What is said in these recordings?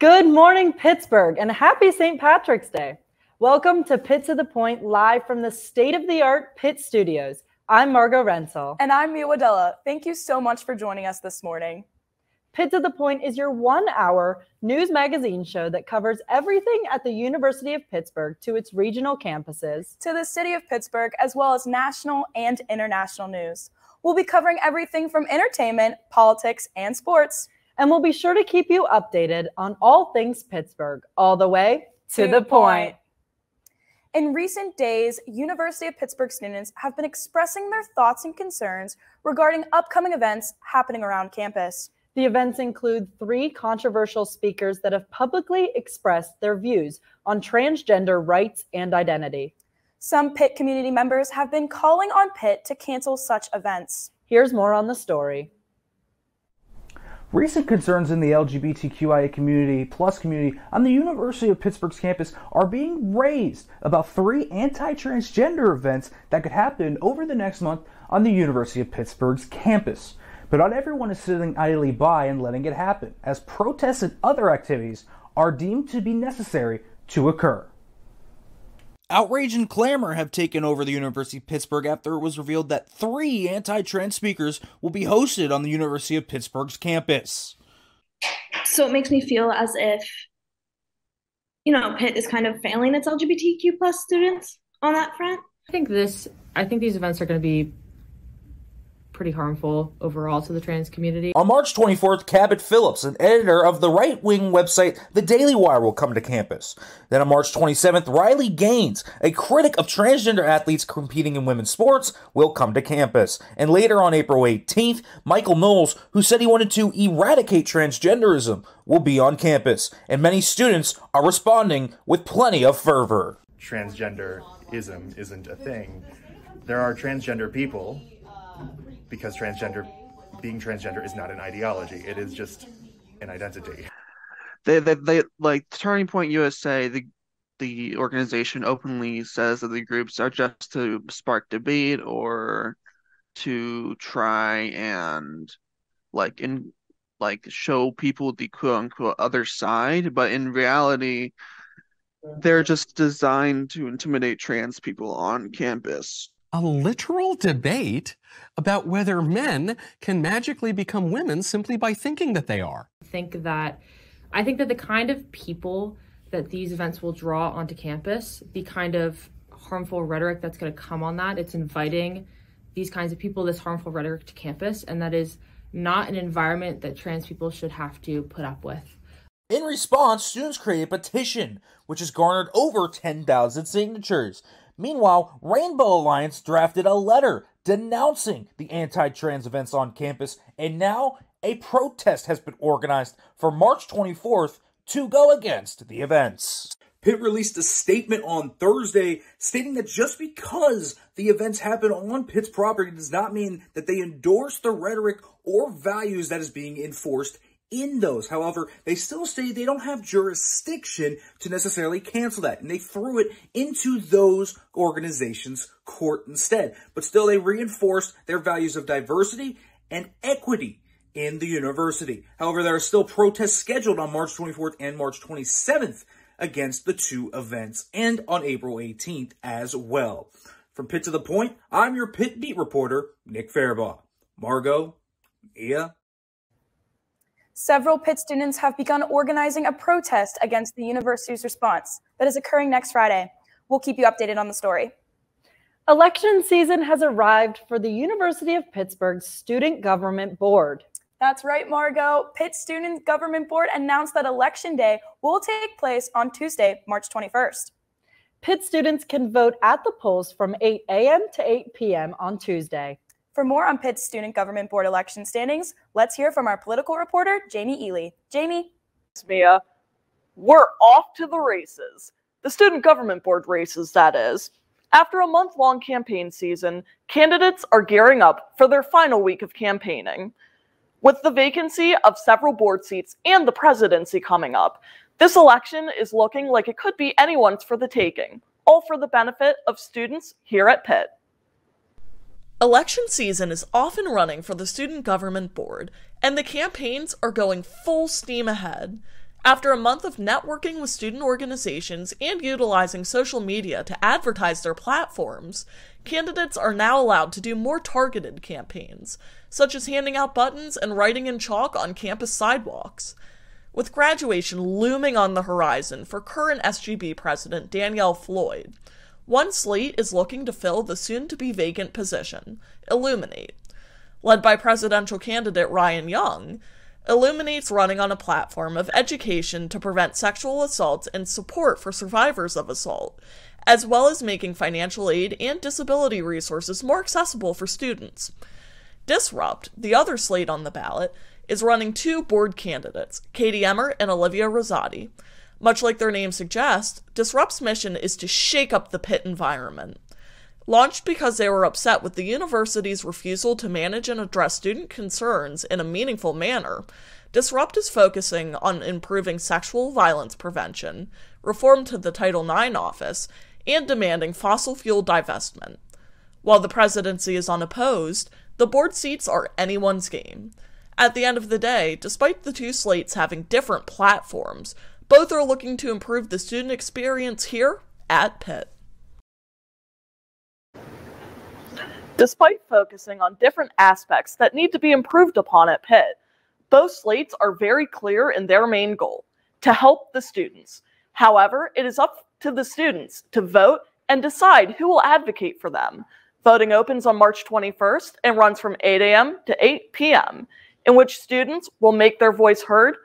Good morning, Pittsburgh, and happy St. Patrick's Day. Welcome to Pitt to the Point, live from the state-of-the-art Pitt Studios. I'm Margot Rensel. And I'm Mia Wadella. Thank you so much for joining us this morning. Pitt to the Point is your one-hour news magazine show that covers everything at the University of Pittsburgh to its regional campuses, to the City of Pittsburgh, as well as national and international news. We'll be covering everything from entertainment, politics, and sports. And we'll be sure to keep you updated on all things Pittsburgh, all the way to the point. In recent days, University of Pittsburgh students have been expressing their thoughts and concerns regarding upcoming events happening around campus. The events include 3 controversial speakers that have publicly expressed their views on transgender rights and identity. Some Pitt community members have been calling on Pitt to cancel such events. Here's more on the story. Recent concerns in the LGBTQIA community on the University of Pittsburgh's campus are being raised about 3 anti-transgender events that could happen over the next month on the University of Pittsburgh's campus. But not everyone is sitting idly by and letting it happen, as protests and other activities are deemed to be necessary to occur. Outrage and clamor have taken over the University of Pittsburgh after it was revealed that 3 anti-trans speakers will be hosted on the University of Pittsburgh's campus. So it makes me feel as if, Pitt is kind of failing its LGBTQ plus students on that front. I think these events are going to be pretty harmful overall to the trans community. On March 24th, Cabot Phillips, an editor of the right-wing website The Daily Wire, will come to campus. Then on March 27th, Riley Gaines, a critic of transgender athletes competing in women's sports, will come to campus. And later on April 18th, Michael Knowles, who said he wanted to eradicate transgenderism, will be on campus. And many students are responding with plenty of fervor. Transgenderism isn't a thing. There are transgender people, because being transgender is not an ideology. It is just an identity. They like Turning Point USA, the organization openly says that the groups are just to spark debate or to try and show people the quote unquote other side, but in reality they're just designed to intimidate trans people on campus. A literal debate about whether men can magically become women simply by thinking that they are. I think that the kind of people that these events will draw onto campus, the kind of harmful rhetoric that's going to come on that, it's inviting these kinds of people, this harmful rhetoric to campus, and that is not an environment that trans people should have to put up with. In response, students created a petition, which has garnered over 10,000 signatures. Meanwhile, Rainbow Alliance drafted a letter denouncing the anti-trans events on campus, and now a protest has been organized for March 24th to go against the events. Pitt released a statement on Thursday stating that just because the events happen on Pitt's property does not mean that they endorse the rhetoric or values that is being enforced in those. However, they still say they don't have jurisdiction to necessarily cancel that, and they threw it into those organizations' court instead. But still, they reinforced their values of diversity and equity in the university. However, there are still protests scheduled on March 24th and March 27th against the 2 events, and on April 18th as well. From Pitt to the Point, I'm your Pitt beat reporter, Nick Fairbaugh. Margot, Mia. Several Pitt students have begun organizing a protest against the university's response that is occurring next Friday. We'll keep you updated on the story. Election season has arrived for the University of Pittsburgh's Student Government Board. That's right, Margot. Pitt Student Government Board announced that Election Day will take place on Tuesday, March 21st. Pitt students can vote at the polls from 8 a.m. to 8 p.m. on Tuesday. For more on Pitt's Student Government Board election standings, let's hear from our political reporter, Jamie Ely. Jamie? Thanks, Mia. We're off to the races. The Student Government Board races, that is. After a month-long campaign season, candidates are gearing up for their final week of campaigning. With the vacancy of several board seats and the presidency coming up, this election is looking like it could be anyone's for the taking, all for the benefit of students here at Pitt. Election season is off and running for the Student Government Board, and the campaigns are going full steam ahead. After a month of networking with student organizations and utilizing social media to advertise their platforms, candidates are now allowed to do more targeted campaigns, such as handing out buttons and writing in chalk on campus sidewalks. With graduation looming on the horizon for current SGB president Danielle Floyd, one slate is looking to fill the soon-to-be vacant position, Illuminate. Led by presidential candidate Ryan Young, Illuminate's running on a platform of education to prevent sexual assault and support for survivors of assault, as well as making financial aid and disability resources more accessible for students. Disrupt, the other slate on the ballot, is running two board candidates, Katie Emmer and Olivia Rosati. Much like their name suggests, Disrupt's mission is to shake up the Pitt environment. Launched because they were upset with the university's refusal to manage and address student concerns in a meaningful manner, Disrupt is focusing on improving sexual violence prevention, reform to the Title IX office, and demanding fossil fuel divestment. While the presidency is unopposed, the board seats are anyone's game. At the end of the day, despite the two slates having different platforms, both are looking to improve the student experience here at Pitt. Despite focusing on different aspects that need to be improved upon at Pitt, both slates are very clear in their main goal, to help the students. However, it is up to the students to vote and decide who will advocate for them. Voting opens on March 21st and runs from 8 a.m. to 8 p.m., in which students will make their voice heard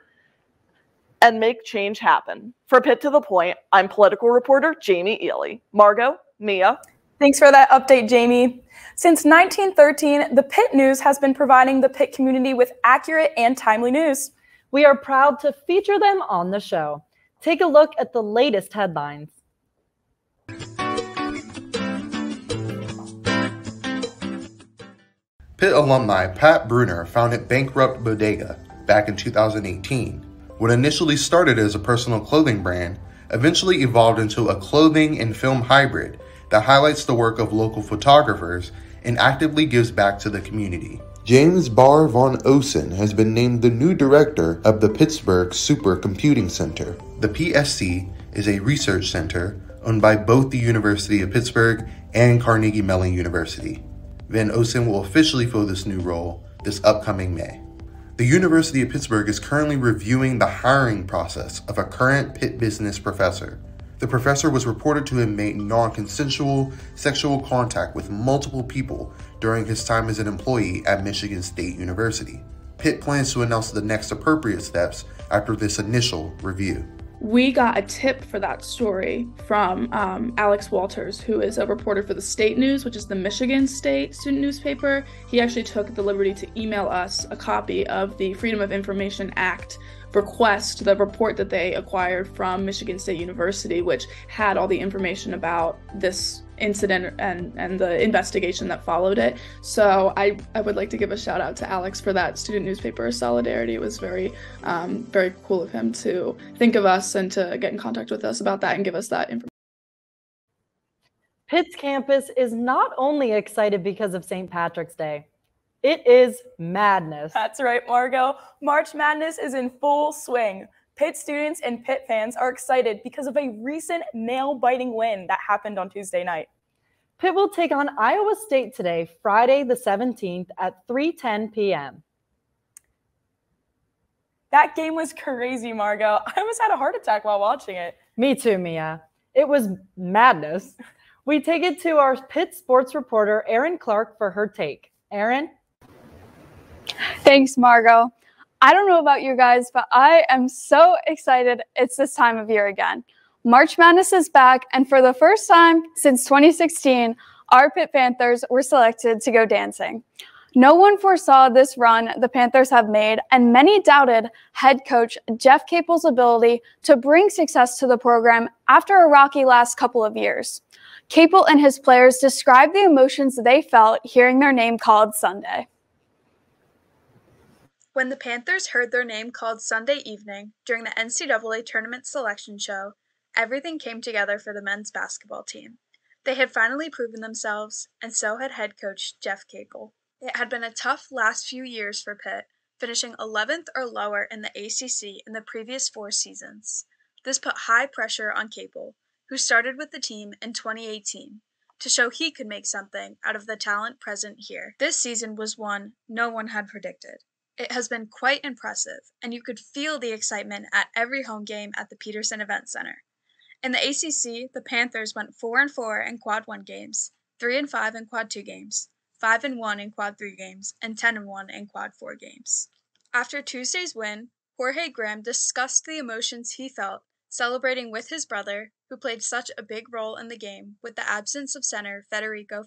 and make change happen. For Pitt to the Point, I'm political reporter Jamie Ely. Margot, Mia. Thanks for that update, Jamie. Since 1913, the Pitt News has been providing the Pitt community with accurate and timely news. We are proud to feature them on the show. Take a look at the latest headlines. Pitt alumni Pat Bruner founded Bankrupt Bodega back in 2018. What initially started as a personal clothing brand eventually evolved into a clothing and film hybrid that highlights the work of local photographers and actively gives back to the community. James Barr von Osen has been named the new director of the Pittsburgh Supercomputing Center. The PSC is a research center owned by both the University of Pittsburgh and Carnegie Mellon University. Van Osen will officially fill this new role this upcoming May. The University of Pittsburgh is currently reviewing the hiring process of a current Pitt business professor. The professor was reported to have made non-consensual sexual contact with multiple people during his time as an employee at Michigan State University. Pitt plans to announce the next appropriate steps after this initial review. We got a tip for that story from Alex Walters, who is a reporter for the State News, which is the Michigan State student newspaper. He actually took the liberty to email us a copy of the Freedom of Information Act request, the report that they acquired from Michigan State University, which had all the information about this incident and the investigation that followed it. So I would like to give a shout out to Alex for that student newspaper solidarity. It was very cool of him to think of us and to get in contact with us about that and give us that information. Pitt's campus is not only excited because of St. Patrick's Day, it is madness. That's right, Margot. March Madness is in full swing. Pitt students and Pitt fans are excited because of a recent nail-biting win that happened on Tuesday night. Pitt will take on Iowa State today, Friday the 17th at 3:10 p.m. That game was crazy, Margot. I almost had a heart attack while watching it. Me too, Mia. It was madness. We take it to our Pitt sports reporter, Erin Clark, for her take. Erin? Thanks, Margot. I don't know about you guys, but I am so excited it's this time of year again. March Madness is back, and for the first time since 2016, our Pitt Panthers were selected to go dancing. No one foresaw this run the Panthers have made, and many doubted head coach Jeff Capel's ability to bring success to the program after a rocky last couple of years. Capel and his players described the emotions they felt hearing their name called Sunday. When the Panthers heard their name called Sunday evening during the NCAA tournament selection show, everything came together for the men's basketball team. They had finally proven themselves, and so had head coach Jeff Capel. It had been a tough last few years for Pitt, finishing 11th or lower in the ACC in the previous 4 seasons. This put high pressure on Capel, who started with the team in 2018, to show he could make something out of the talent present here. This season was one no one had predicted. It has been quite impressive, and you could feel the excitement at every home game at the Peterson Event Center. In the ACC, the Panthers went 4-4 in Quad 1 games, 3-5 in Quad 2 games, 5-1 in Quad 3 games, and 10-1 in Quad 4 games. After Tuesday's win, Jorge Graham discussed the emotions he felt celebrating with his brother, who played such a big role in the game with the absence of center Federico.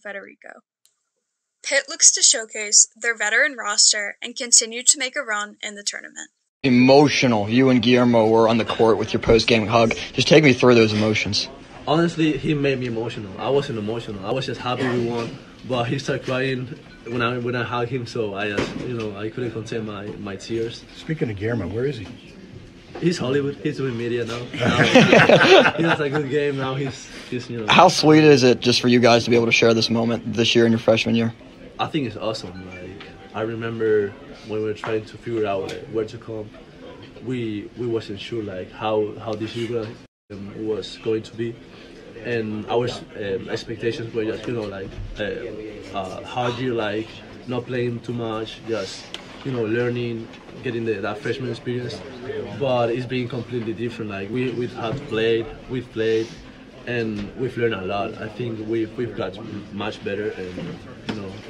Pitt looks to showcase their veteran roster and continue to make a run in the tournament. Emotional. You and Guillermo were on the court with your post-game hug. Just take me through those emotions. Honestly, he made me emotional. I wasn't emotional. I was just happy we won, but he started crying when I hugged him, so I just, I couldn't contain my tears. Speaking of Guillermo, where is he? He's Hollywood. He's doing media now. He has a good game now. He's. How sweet is it just for you guys to be able to share this moment this year in your freshman year? I think it's awesome. I remember when we were trying to figure out where to come, we wasn't sure how this year was going to be, and our expectations were just hard year, not playing too much, just learning, getting that freshman experience. But it's been completely different. We've played, and we've learned a lot. I think we've got much better, and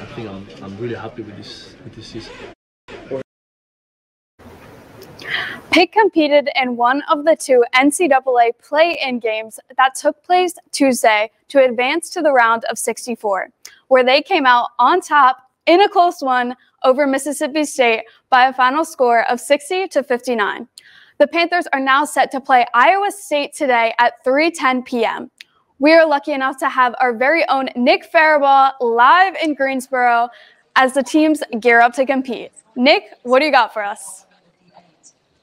I think I'm really happy with this season. Pitt competed in one of the 2 NCAA play-in games that took place Tuesday to advance to the round of 64, where they came out on top in a close one over Mississippi State by a final score of 60-59. The Panthers are now set to play Iowa State today at 3:10 p.m. We are lucky enough to have our very own Nick Faribault live in Greensboro as the teams gear up to compete. Nick, what do you got for us?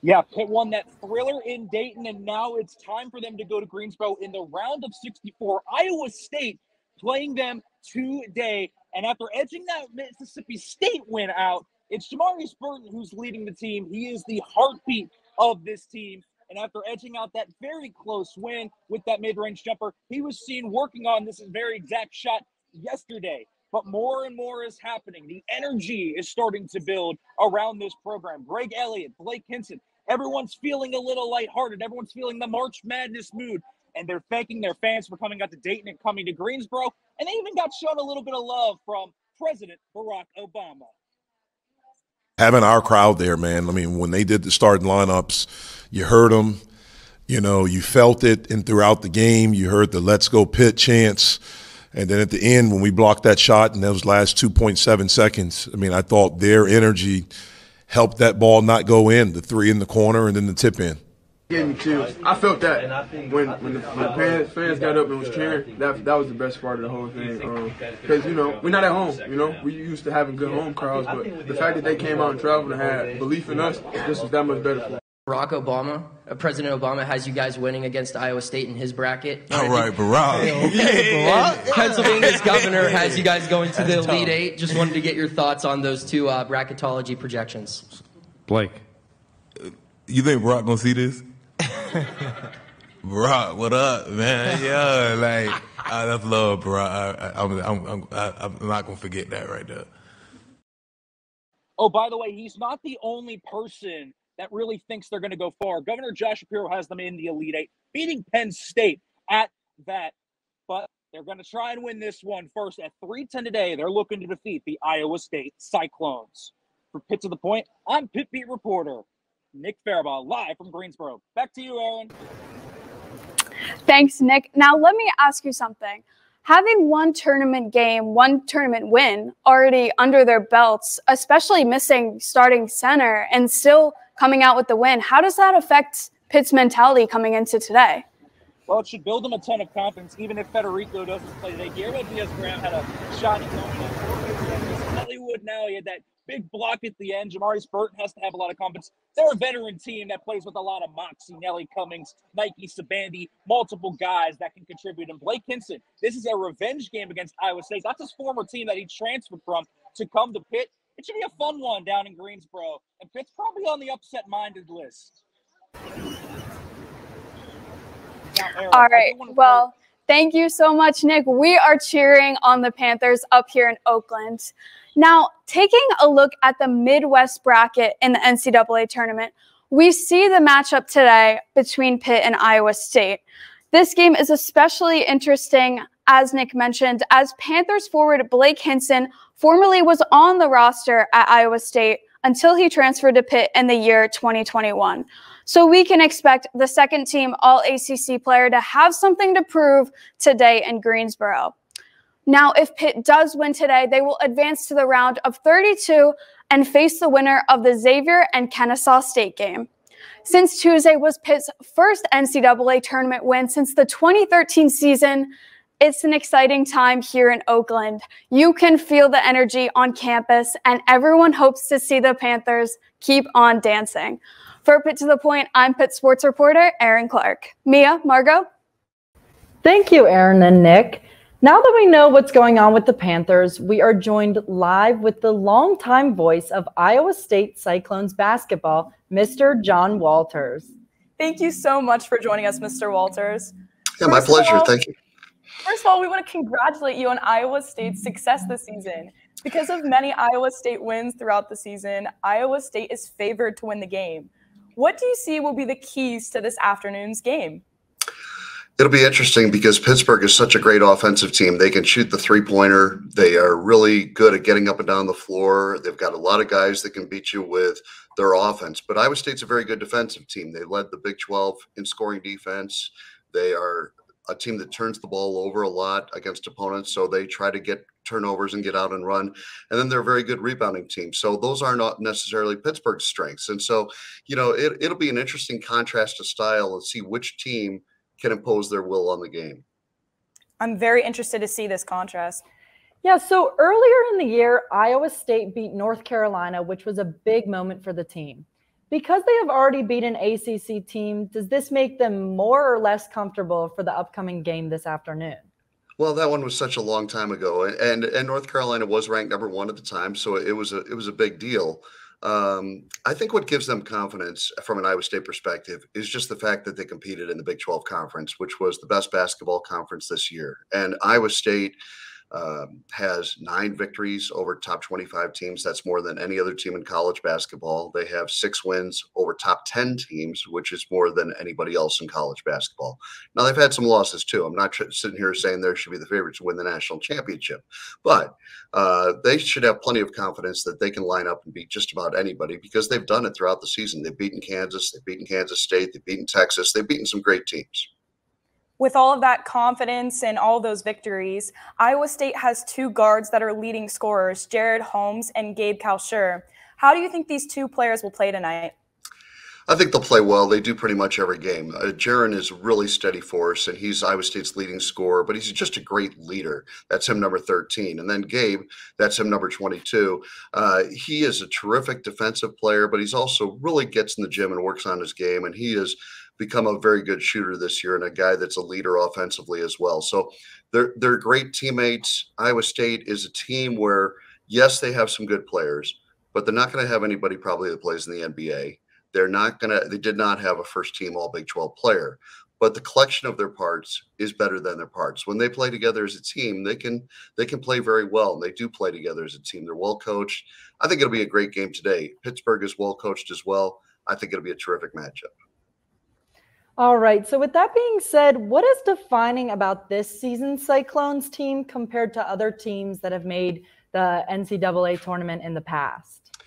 Yeah, Pitt won that thriller in Dayton, and now it's time for them to go to Greensboro in the round of 64. Iowa State playing them today, and after edging that Mississippi State win out, it's Jamarius Burton who's leading the team. He is the heartbeat of this team, and after edging out that very close win with that mid-range jumper, he was seen working on this very exact shot yesterday. But more and more is happening. The energy is starting to build around this program. Greg Elliott, Blake Hinson, everyone's feeling a little lighthearted. Everyone's feeling the March Madness mood. And they're thanking their fans for coming out to Dayton and coming to Greensboro. And they even got shown a little bit of love from President Barack Obama. Having our crowd there, man. I mean, when they did the starting lineups, you heard them. You felt it, and throughout the game, you heard the "Let's Go Pitt" chants. And then at the end, when we blocked that shot in those last 2.7 seconds, I mean, I thought their energy helped that ball not go in, the 3 in the corner and then the tip in. Gave me chills. I felt that when the fans got up and was cheering. That was the best part of the whole thing. Because we're not at home. We used to having good home crowds, but the fact that they came out and traveled and had belief in us, this was that much better for us. President Obama has you guys winning against Iowa State in his bracket. All right, Barack. Barack. Pennsylvania's governor has you guys going to the Elite Eight. Just wanted to get your thoughts on those 2 bracketology projections. Blake, you think Barack gonna see this? Barack, what up, man? Yeah, that's love, Barack. I'm not gonna forget that right there. Oh, by the way, he's not the only person that really thinks they're going to go far. Governor Josh Shapiro has them in the Elite Eight, beating Penn State at that. But they're going to try and win this one first. At 3:10 today, they're looking to defeat the Iowa State Cyclones. For Pitt to the Point, I'm Pitt Beat reporter Nick Faribault, live from Greensboro. Back to you, Aaron. Thanks, Nick. Now, let me ask you something. Having one tournament win already under their belts, especially missing starting center and still coming out with the win, how does that affect Pitt's mentality coming into today? Well, it should build them a ton of confidence, even if Federico doesn't play today. Guillermo Diaz-Graham had a shot in Hollywood now. He had that big block at the end. Jamarius Burton has to have a lot of confidence. They're a veteran team that plays with a lot of moxie. Nelly Cummings, Nike Sabandi, multiple guys that can contribute. And Blake Hinson, this is a revenge game against Iowa State. That's his former team that he transferred from to come to Pitt. It should be a fun one down in Greensboro. And Pitt's probably on the upset-minded list. Now, Aaron, All right. Well, thank you so much, Nick. We are cheering on the Panthers up here in Oakland. Now, taking a look at the Midwest bracket in the NCAA tournament, we see the matchup today between Pitt and Iowa State. This game is especially interesting, as Nick mentioned, as Panthers forward Blake Hinson formerly was on the roster at Iowa State until he transferred to Pitt in the year 2021. So we can expect the second-team All-ACC player to have something to prove today in Greensboro. Now, if Pitt does win today, they will advance to the round of 32 and face the winner of the Xavier and Kennesaw State game. Since Tuesday was Pitt's first NCAA tournament win since the 2013 season, it's an exciting time here in Oakland. You can feel the energy on campus, and everyone hopes to see the Panthers keep on dancing. For Pitt to the Point, I'm Pitt sports reporter Erin Clark. Mia, Margot? Thank you, Erin and Nick. Now that we know what's going on with the Panthers, we are joined live with the longtime voice of Iowa State Cyclones basketball, Mr. John Walters. Thank you so much for joining us, Mr. Walters. Yeah, my pleasure. Thank you. First of all, we want to congratulate you on Iowa State's success this season. Because of many Iowa State wins throughout the season, Iowa State is favored to win the game. What do you see will be the keys to this afternoon's game? It'll be interesting because Pittsburgh is such a great offensive team. They can shoot the three-pointer. They are really good at getting up and down the floor. They've got a lot of guys that can beat you with their offense. But Iowa State's a very good defensive team. They led the Big 12 in scoring defense. They are a team that turns the ball over a lot against opponents, so they try to get turnovers and get out and run. And then they're a very good rebounding team. So those are not necessarily Pittsburgh's strengths. And so, it'll be an interesting contrast to style and see which team can impose their will on the game. I'm very interested to see this contrast. Yeah, so earlier in the year, Iowa State beat North Carolina, which was a big moment for the team. Because they have already beat an ACC team, does this make them more or less comfortable for the upcoming game this afternoon? Well, that one was such a long time ago, and North Carolina was ranked #1 at the time, so it was a big deal. I think what gives them confidence from an Iowa State perspective is just the fact that they competed in the Big 12 conference, which was the best basketball conference this year. And Iowa State has 9 victories over top 25 teams. That's more than any other team in college basketball. They have 6 wins over top 10 teams, which is more than anybody else in college basketball. Now, they've had some losses too. I'm not sitting here saying they should be the favorite to win the national championship, but they should have plenty of confidence that they can line up and beat just about anybody because they've done it throughout the season. They've beaten Kansas, they've beaten Kansas State, they've beaten Texas, they've beaten some great teams. With all of that confidence and all those victories, Iowa State has 2 guards that are leading scorers, Jared Holmes and Gabe Kalscheur. How do you think these 2 players will play tonight? I think they'll play well. They do pretty much every game. Jaron is a really steady force, and he's Iowa State's leading scorer, but he's just a great leader. That's him, number 13. And then Gabe, that's him, number 22. He is a terrific defensive player, but he's also really gets in the gym and works on his game, and he has become a very good shooter this year and a guy that's a leader offensively as well. So they're great teammates. Iowa State is a team where, yes, they have some good players, but they're not going to have anybody probably that plays in the NBA. They did not have a first team all Big 12 player, but the collection of their parts is better than their parts. When they play together as a team, they can play very well. And they do play together as a team. They're well coached. I think it'll be a great game today. Pittsburgh is well coached as well. I think it'll be a terrific matchup. All right. So with that being said, what is defining about this season's Cyclones team compared to other teams that have made the NCAA tournament in the past?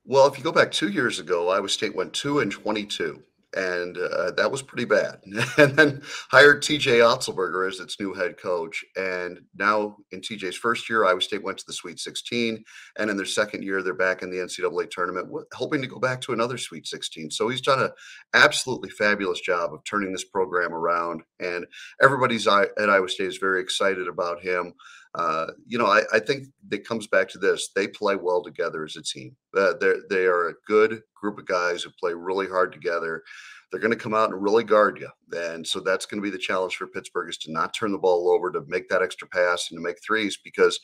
Well, if you go back 2 years ago, Iowa State went 2-22, and that was pretty bad. And then hired TJ Otzelberger as its new head coach. And now in TJ's first year, Iowa State went to the Sweet 16. And in their second year, they're back in the NCAA tournament, hoping to go back to another Sweet 16. So he's done an absolutely fabulous job of turning this program around. And everybody's at Iowa State is very excited about him. I think it comes back to this. They play well together as a team. They are a good group of guys who play really hard together. They're going to come out and really guard you. And so that's going to be the challenge for Pittsburgh, is to not turn the ball over, to make that extra pass and to make threes, because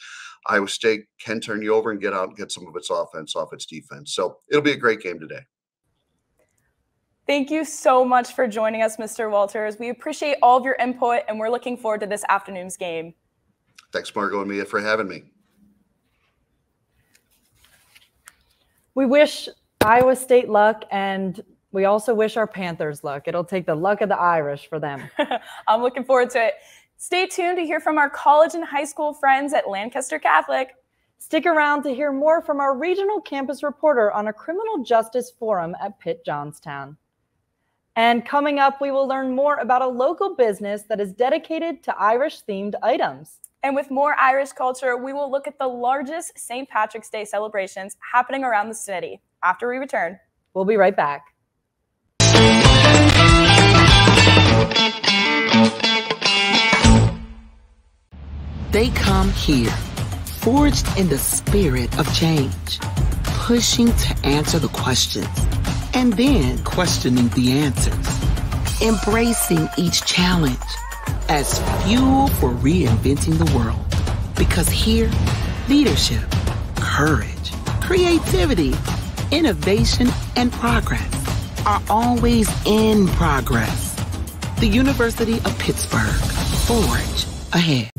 Iowa State can turn you over and get out and get some of its offense off its defense. So it'll be a great game today. Thank you so much for joining us, Mr. Walters. We appreciate all of your input, and we're looking forward to this afternoon's game. Thanks, Margo and Mia, for having me. We wish Iowa State luck, and we also wish our Panthers luck. It'll take the luck of the Irish for them. I'm looking forward to it. Stay tuned to hear from our college and high school friends at Lancaster Catholic. Stick around to hear more from our regional campus reporter on a criminal justice forum at Pitt Johnstown. And coming up, we will learn more about a local business that is dedicated to Irish-themed items. And with more Irish culture, we will look at the largest St. Patrick's Day celebrations happening around the city. After we return, we'll be right back. They come here, forged in the spirit of change, pushing to answer the questions, and then questioning the answers, embracing each challenge as fuel for reinventing the world. Because here, leadership, courage, creativity, innovation, and progress are always in progress. The University of Pittsburgh. Forge ahead.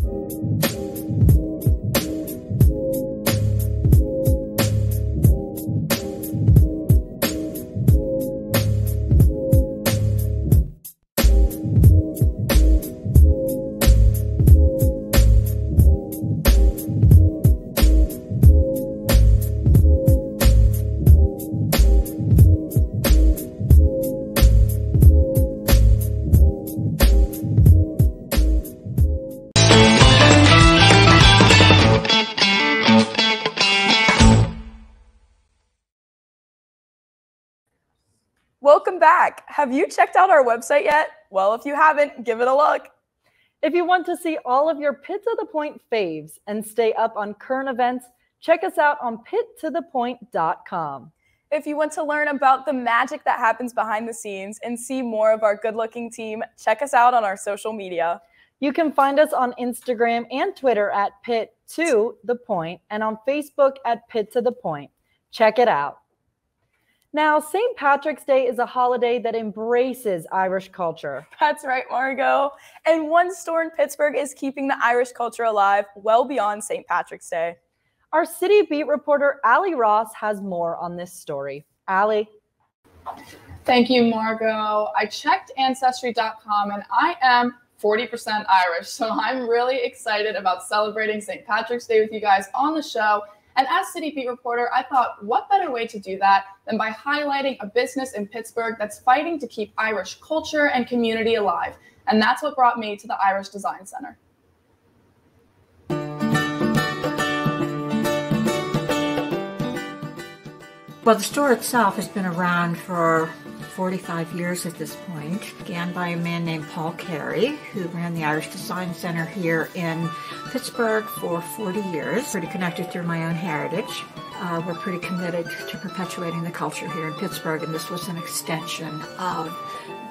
Welcome back. Have you checked out our website yet? Well, if you haven't, give it a look. If you want to see all of your Pitt to the Point faves and stay up on current events, check us out on pittothepoint.com. If you want to learn about the magic that happens behind the scenes and see more of our good-looking team, check us out on our social media. You can find us on Instagram and Twitter at Pitt to the Point and on Facebook at Pitt to the Point. Check it out. Now, St. Patrick's Day is a holiday that embraces Irish culture. That's right, Margo. And one store in Pittsburgh is keeping the Irish culture alive well beyond St. Patrick's Day. Our city beat reporter, Allie Ross, has more on this story. Allie. Thank you, Margo. I checked Ancestry.com and I am 40% Irish, so I'm really excited about celebrating St. Patrick's Day with you guys on the show. And as City Beat reporter, I thought, what better way to do that than by highlighting a business in Pittsburgh that's fighting to keep Irish culture and community alive. And that's what brought me to the Irish Design Center. Well, the store itself has been around for 45 years at this point. Began by a man named Paul Carey, who ran the Irish Design Center here in Pittsburgh for 40 years. Pretty connected through my own heritage. We're pretty committed to perpetuating the culture here in Pittsburgh, and this was an extension of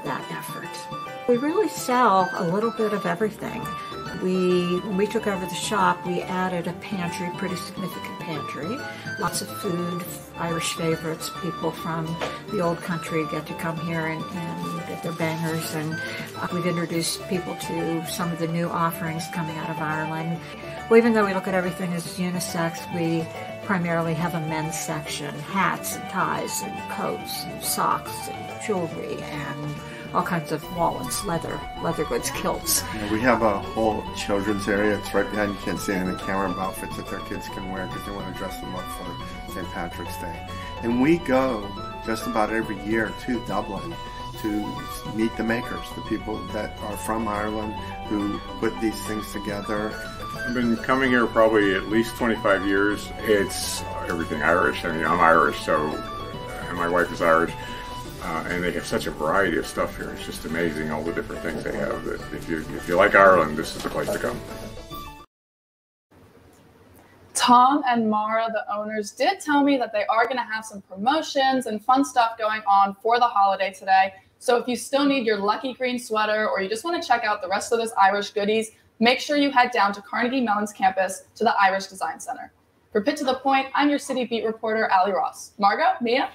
that effort. We really sell a little bit of everything. When we took over the shop, we added a pantry, pretty significant pantry. Lots of food, Irish favorites. People from the old country get to come here and get their bangers. And we've introduced people to some of the new offerings coming out of Ireland. Well, even though we look at everything as unisex, we primarily have a men's section. Hats and ties and coats and socks and jewelry and all kinds of wallets, leather goods, kilts. We have a whole children's area. It's right behind. You can't see any of the camera of outfits that their kids can wear because they want to dress them up for St. Patrick's Day. And we go just about every year to Dublin to meet the makers, the people that are from Ireland who put these things together. I've been coming here probably at least 25 years. It's everything Irish. I mean, I'm Irish, and my wife is Irish. And they have such a variety of stuff here. It's just amazing, all the different things they have. That if you like Ireland, this is the place to come. Tom and Mara, the owners, did tell me that they are going to have some promotions and fun stuff going on for the holiday today. So if you still need your lucky green sweater or you just want to check out the rest of those Irish goodies, make sure you head down to Carnegie Mellon's campus to the Irish Design Center. For Pitt to the Point, I'm your City Beat reporter, Allie Ross. Margot, Mia?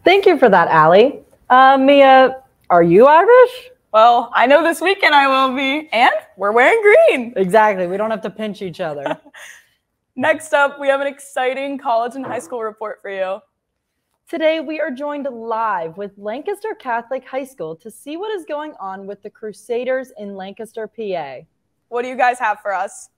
Thank you for that, Allie. Mia, are you Irish? Well, I know this weekend I will be, and we're wearing green. Exactly. We don't have to pinch each other. Next up, we have an exciting college and high school report for you. Today, we are joined live with Lancaster Catholic High School to see what is going on with the Crusaders in Lancaster, PA. What do you guys have for us?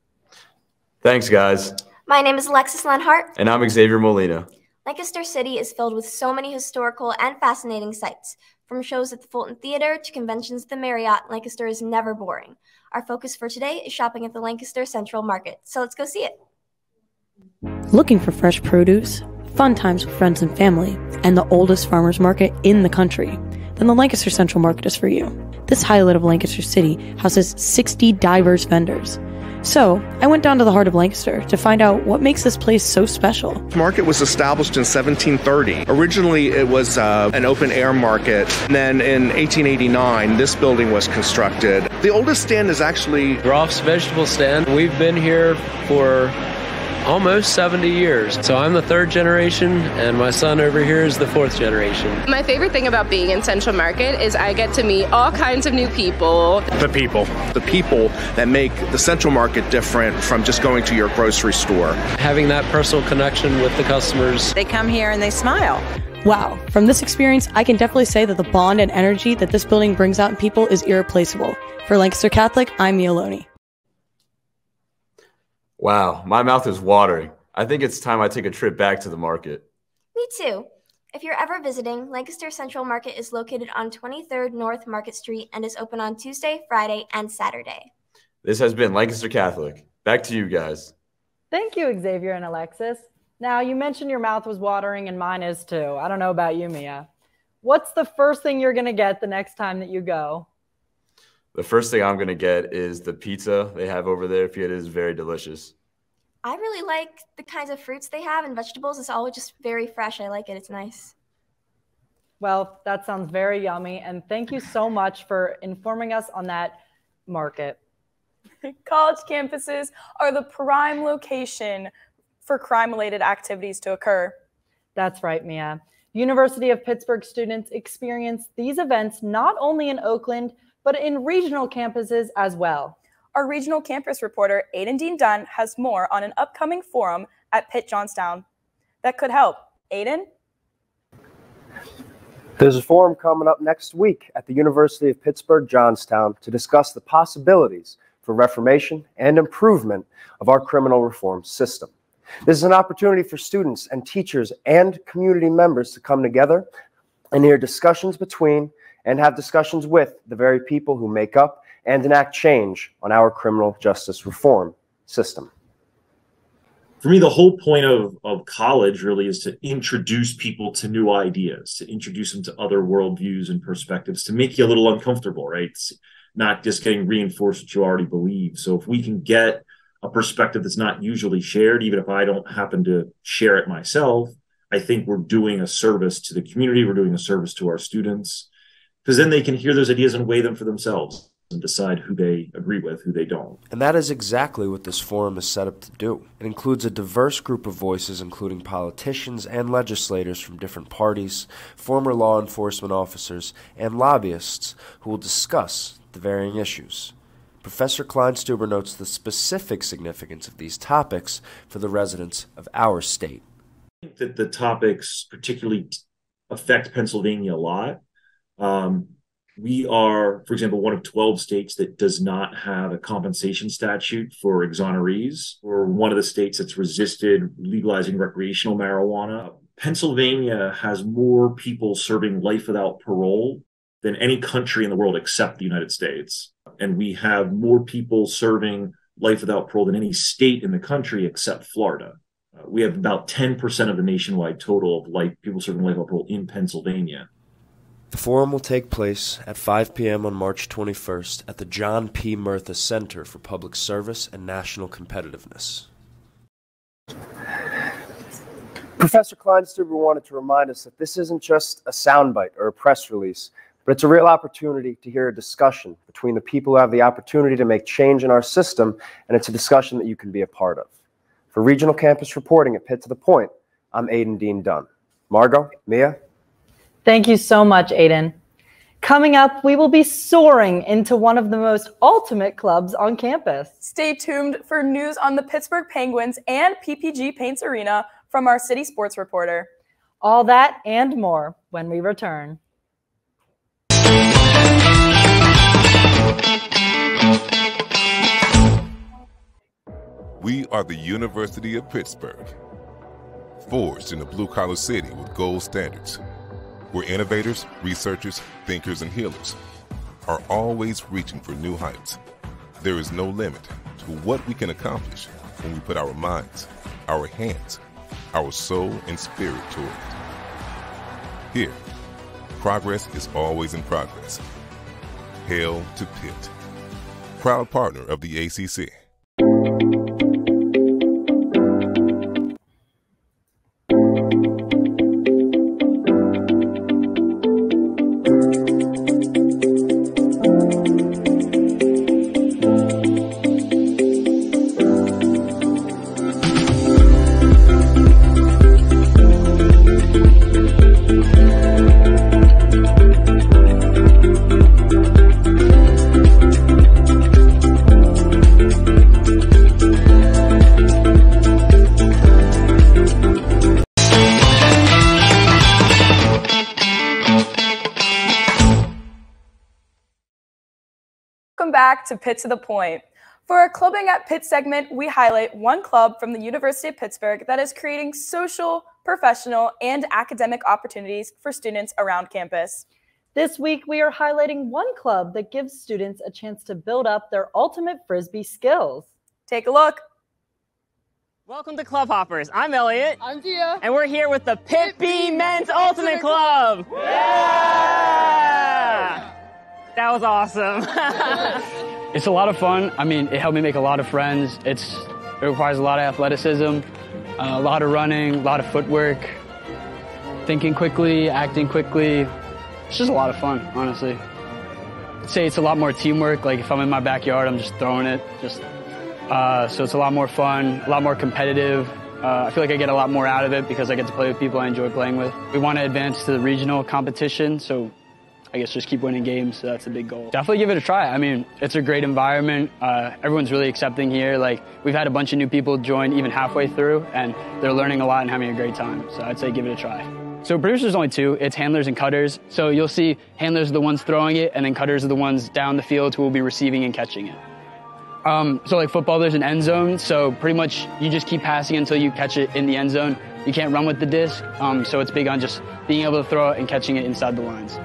Thanks, guys. My name is Alexis Lenhart. And I'm Xavier Molina. Lancaster City is filled with so many historical and fascinating sights. From shows at the Fulton Theater to conventions at the Marriott, Lancaster is never boring. Our focus for today is shopping at the Lancaster Central Market. So let's go see it. Looking for fresh produce, fun times with friends and family, and the oldest farmers market in the country? Then the Lancaster Central Market is for you. This highlight of Lancaster City houses 60 diverse vendors. So, I went down to the heart of Lancaster to find out what makes this place so special. The market was established in 1730. Originally, it was an open-air market. And then in 1889, this building was constructed. The oldest stand is actually Groff's Vegetable Stand. We've been here for almost 70 years. So I'm the third generation, and my son over here is the fourth generation. My favorite thing about being in Central Market is I get to meet all kinds of new people. the people that make the Central Market different from just going to your grocery store. Having that personal connection with the customers. They come here and they smile. Wow, from this experience, I can definitely say that the bond and energy that this building brings out in people is irreplaceable. For Lancaster Catholic, I'm Mia Loney. Wow, my mouth is watering. I think it's time I take a trip back to the market. Me too. If you're ever visiting, Lancaster Central Market is located on 23rd North Market Street and is open on Tuesday, Friday, and Saturday. This has been Lancaster Catholic. Back to you guys. Thank you, Xavier and Alexis. Now, you mentioned your mouth was watering, and mine is too. I don't know about you, Mia. What's the first thing you're going to get the next time that you go? The first thing I'm going to get is the pizza they have over there. It is very delicious. I really like the kinds of fruits they have and vegetables. It's always just very fresh. I like it. It's nice. Well, that sounds very yummy. And thank you so much for informing us on that market. College campuses are the prime location for crime-related activities to occur. That's right, Mia. University of Pittsburgh students experience these events not only in Oakland, but in regional campuses as well. Our regional campus reporter, Aiden Dean Dunn, has more on an upcoming forum at Pitt Johnstown that could help. Aiden? There's a forum coming up next week at the University of Pittsburgh, Johnstown to discuss the possibilities for reformation and improvement of our criminal reform system. This is an opportunity for students and teachers and community members to come together and hear discussions between and have discussions with the very people who make up and enact change on our criminal justice reform system. For me, the whole point of college really is to introduce people to new ideas, to introduce them to other worldviews and perspectives, to make you a little uncomfortable, right? It's not just getting reinforced what you already believe. So if we can get a perspective that's not usually shared, even if I don't happen to share it myself, I think we're doing a service to the community. We're doing a service to our students, because then they can hear those ideas and weigh them for themselves and decide who they agree with, who they don't. And that is exactly what this forum is set up to do. It includes a diverse group of voices, including politicians and legislators from different parties, former law enforcement officers, and lobbyists who will discuss the varying issues. Professor Kleinstuber notes the specific significance of these topics for the residents of our state. I think that the topics particularly affect Pennsylvania a lot. We are, for example, one of 12 states that does not have a compensation statute for exonerees. We're one of the states that's resisted legalizing recreational marijuana. Pennsylvania has more people serving life without parole than any country in the world except the United States. And we have more people serving life without parole than any state in the country except Florida. We have about 10% of the nationwide total of people serving life without parole in Pennsylvania. The forum will take place at 5 p.m. on March 21st at the John P. Murtha Center for Public Service and National Competitiveness. Professor Kleinstuber wanted to remind us that this isn't just a soundbite or a press release, but it's a real opportunity to hear a discussion between the people who have the opportunity to make change in our system, and it's a discussion that you can be a part of. For Regional Campus Reporting at Pitt to the Point, I'm Aiden Dean Dunn. Margot, Mia? Thank you so much, Aiden. Coming up, we will be soaring into one of the most ultimate clubs on campus. Stay tuned for news on the Pittsburgh Penguins and PPG Paints Arena from our city sports reporter. All that and more when we return. We are the University of Pittsburgh, forged in a blue-collar city with gold standards, where innovators, researchers, thinkers, and healers are always reaching for new heights. There is no limit to what we can accomplish when we put our minds, our hands, our soul, and spirit toward it. Here, progress is always in progress. Hail to Pitt, proud partner of the ACC. Back to Pitt to the Point. For our Clubbing at Pitt segment, we highlight one club from the University of Pittsburgh that is creating social, professional, and academic opportunities for students around campus. This week, we are highlighting one club that gives students a chance to build up their ultimate Frisbee skills. Take a look. Welcome to Club Hoppers. I'm Elliot. I'm Dia. And we're here with the Pitt B Men's Ultimate Club. Yeah! That was awesome. It's a lot of fun. I mean, it helped me make a lot of friends. It requires a lot of athleticism, a lot of running, a lot of footwork, thinking quickly, acting quickly. It's just a lot of fun, honestly. I'd say it's a lot more teamwork. Like if I'm in my backyard, I'm just throwing it. So it's a lot more fun, a lot more competitive. I feel like I get a lot more out of it because I get to play with people I enjoy playing with. We want to advance to the regional competition, so I guess just keep winning games, so that's a big goal. Definitely give it a try. I mean, it's a great environment. Everyone's really accepting here. Like, we've had a bunch of new people join even halfway through, and they're learning a lot and having a great time. So I'd say give it a try. So producers only two. It's handlers and cutters. So you'll see handlers are the ones throwing it, and then cutters are the ones down the field who will be receiving and catching it. So like football, there's an end zone. So pretty much you just keep passing until you catch it in the end zone. You can't run with the disc. So it's big on just being able to throw it and catching it inside the lines.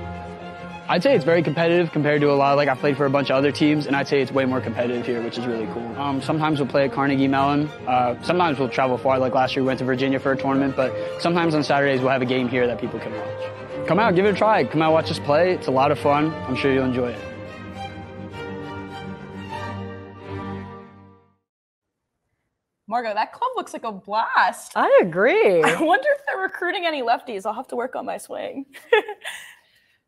I'd say it's very competitive compared to a lot. Like I played for a bunch of other teams, and I'd say it's way more competitive here, which is really cool. Sometimes we'll play at Carnegie Mellon. Sometimes we'll travel far. Like last year, we went to Virginia for a tournament. But sometimes on Saturdays, we'll have a game here that people can watch. Come out, give it a try. Come out, watch us play. It's a lot of fun. I'm sure you'll enjoy it. Margo, that club looks like a blast. I agree. I wonder if they're recruiting any lefties. I'll have to work on my swing.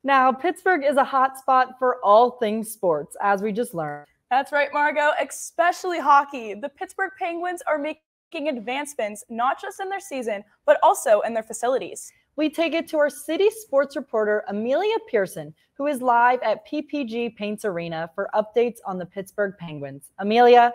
Now, Pittsburgh is a hotspot for all things sports, as we just learned. That's right, Margo, especially hockey. The Pittsburgh Penguins are making advancements, not just in their season, but also in their facilities. We take it to our city sports reporter, Amelia Pearson, who is live at PPG Paints Arena for updates on the Pittsburgh Penguins. Amelia?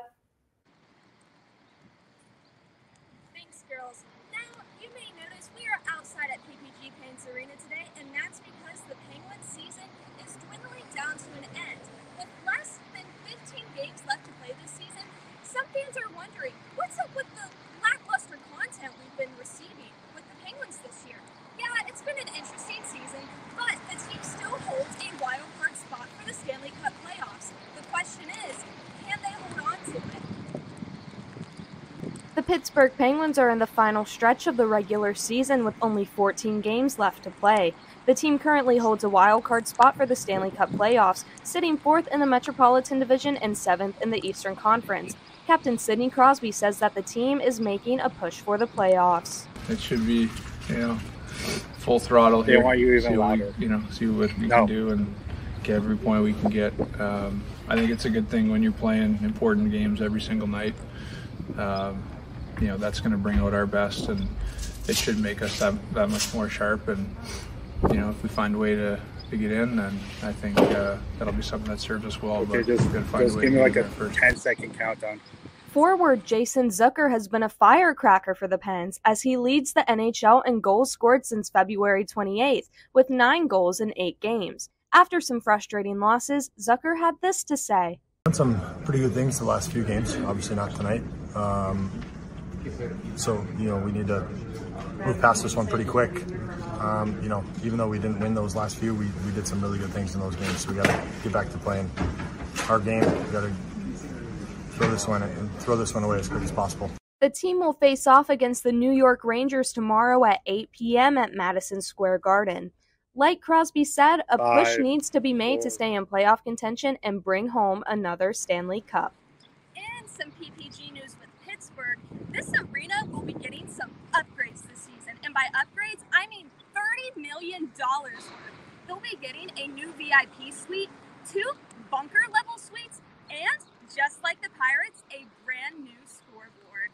Thanks, girls. Now, you may notice we are outside at PPG Paints Arena today, and that's because the Penguins season is dwindling down to an end. With less than 15 games left to play this season, some fans are wondering, what's up with the lackluster content we've been receiving with the Penguins this year? Yeah, it's been an interesting season, but the team still holds a wild card spot for the Stanley Cup playoffs. The question is, can they hold on to it? The Pittsburgh Penguins are in the final stretch of the regular season with only 14 games left to play. The team currently holds a wild card spot for the Stanley Cup playoffs, sitting 4th in the Metropolitan Division and 7th in the Eastern Conference. Captain Sidney Crosby says that the team is making a push for the playoffs. It should be, full throttle here. They want you even louder. See what we can do and get every point we can get. I think it's a good thing when you're playing important games every single night. That's going to bring out our best, and it should make us that much more sharp. And if we find a way to get in, then I think that'll be something that serves us well. Okay, but we're going to find a way give me to like get a there first. 10-second countdown. Forward Jason Zucker has been a firecracker for the Pens as he leads the NHL in goals scored since February 28th with 9 goals in 8 games. After some frustrating losses, Zucker had this to say. Done some pretty good things the last few games, obviously not tonight. So we need to move past this one pretty quick. Even though we didn't win those last few, we did some really good things in those games. So we got to get back to playing our game. We got to throw this one away as quick as possible. The team will face off against the New York Rangers tomorrow at 8 p.m. at Madison Square Garden. Like Crosby said, a push needs to be made to stay in playoff contention and bring home another Stanley Cup. And some PPG news with Pittsburgh. This arena will be getting some upgrades this season. And by upgrades, I mean $30 million worth. They'll be getting a new VIP suite, 2 bunker-level suites, and, just like the Pirates, a brand new scoreboard.